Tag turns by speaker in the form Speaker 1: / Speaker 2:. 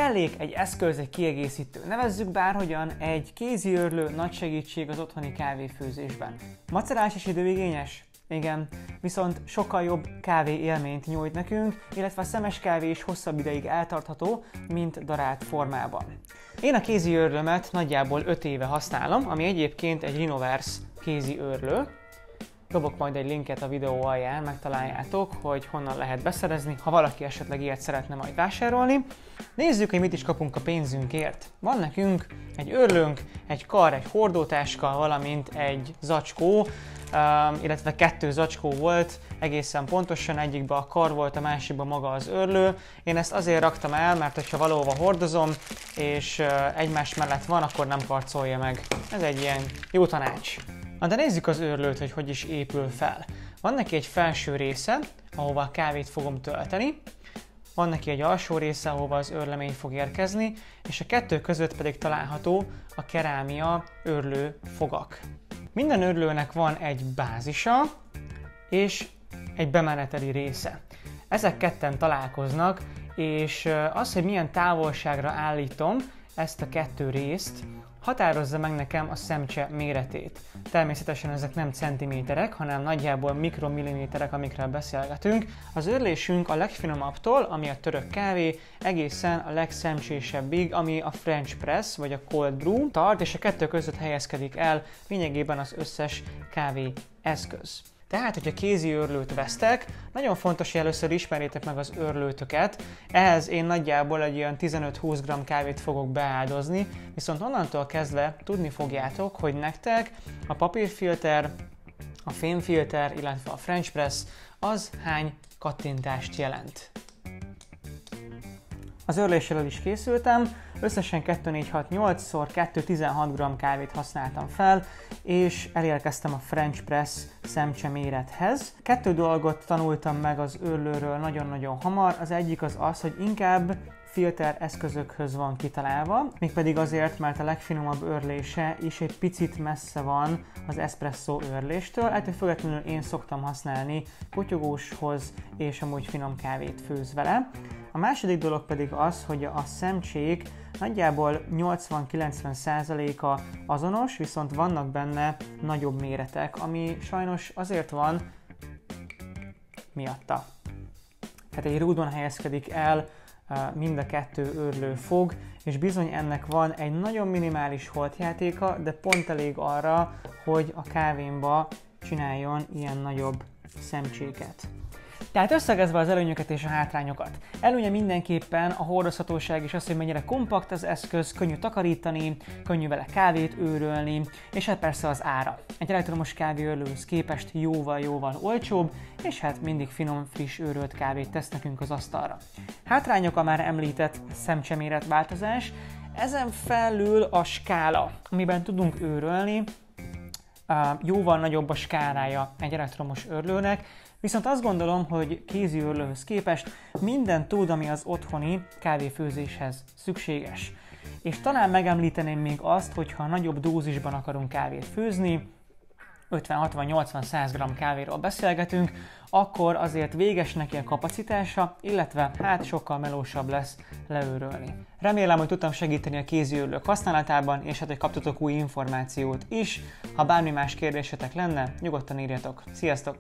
Speaker 1: Kellék, egy eszköz, egy kiegészítő. Nevezzük bárhogyan, egy kézi őrlő nagy segítség az otthoni kávéfőzésben. Macerás és időigényes? Igen, viszont sokkal jobb kávé élményt nyújt nekünk, illetve a szemes kávé is hosszabb ideig eltartható, mint darált formában. Én a kézi őrlőmet nagyjából 5 éve használom, ami egyébként egy Rhinoverse kézi őrlő. Dobok majd egy linket a videó alján, megtaláljátok, hogy honnan lehet beszerezni, ha valaki esetleg ilyet szeretne majd vásárolni. Nézzük, hogy mit is kapunk a pénzünkért. Van nekünk egy őrlőnk, egy kar, egy hordótáska, valamint egy zacskó, illetve 2 zacskó volt, egészen pontosan, egyikben a kar volt, a másikban maga az őrlő. Én ezt azért raktam el, mert hogyha valahova hordozom, és egymás mellett van, akkor nem karcolja meg. Ez egy ilyen jó tanács. Na de nézzük az őrlőt, hogy is épül fel. Van neki egy felső része, ahova a kávét fogom tölteni, van neki egy alsó része, ahova az őrlemény fog érkezni, és a 2 között pedig található a kerámia őrlő fogak. Minden őrlőnek van egy bázisa és egy bemeneteli része. Ezek ketten találkoznak, és az, hogy milyen távolságra állítom ezt a 2 részt, határozza meg nekem a szemcse méretét. Természetesen ezek nem centiméterek, hanem nagyjából mikromilliméterek, amikről beszélgetünk. Az őrlésünk a legfinomabbtól, ami a török kávé, egészen a legszemcsésebbig, ami a French Press vagy a Cold Brew tart, és a 2 között helyezkedik el lényegében az összes kávé eszköz. Tehát, hogyha kézi őrlőt vesztek, nagyon fontos, hogy először ismerjétek meg az őrlőtöket. Ehhez én nagyjából egy olyan 15-20 g kávét fogok beáldozni, viszont onnantól kezdve tudni fogjátok, hogy nektek a papírfilter, a fémfilter, illetve a French Press az hány kattintást jelent. Az őrléssel is készültem, összesen 2, 4, 6, 8x2 16 g kávét használtam fel, és elérkeztem a French Press szemcse mérethez. 2 dolgot tanultam meg az őrlőről nagyon-nagyon hamar, az egyik az, hogy inkább filter eszközökhöz van kitalálva, mégpedig azért, mert a legfinomabb őrlése is egy picit messze van az espresso őrléstől, ettől függetlenül én szoktam használni potyogóshoz és amúgy finom kávét főz vele. A második dolog pedig az, hogy a szemcsék nagyjából 80-90%-a azonos, viszont vannak benne nagyobb méretek, ami sajnos azért van miatta. Tehát egy rúdon helyezkedik el mind a 2 őrlő fog, és bizony ennek van egy nagyon minimális holtjátéka, de pont elég arra, hogy a kávémba csináljon ilyen nagyobb szemcséket. Tehát összegezve az előnyöket és a hátrányokat. Előnye mindenképpen a hordozhatóság és az, hogy mennyire kompakt az eszköz, könnyű takarítani, könnyű vele kávét őrölni, és hát persze az ára. Egy elektromos kávéőrlőhöz képest jóval-jóval olcsóbb, és hát mindig finom, friss őrölt kávét tesz nekünk az asztalra. Hátrányok a már említett szemcseméretváltozás, ezen felül a skála, amiben tudunk őrölni, jóval nagyobb a skálája egy elektromos őrlőnek, viszont azt gondolom, hogy kézi őrlőhöz képest minden tud, ami az otthoni kávéfőzéshez szükséges. És talán megemlíteném még azt, hogy ha nagyobb dózisban akarunk kávét főzni, 50-60-80-100 g kávéról beszélgetünk, akkor azért véges neki a kapacitása, illetve hát sokkal melósabb lesz leőrölni. Remélem, hogy tudtam segíteni a kézi őrlők használatában, és hát, hogy kaptatok új információt is. Ha bármi más kérdésetek lenne, nyugodtan írjatok. Sziasztok!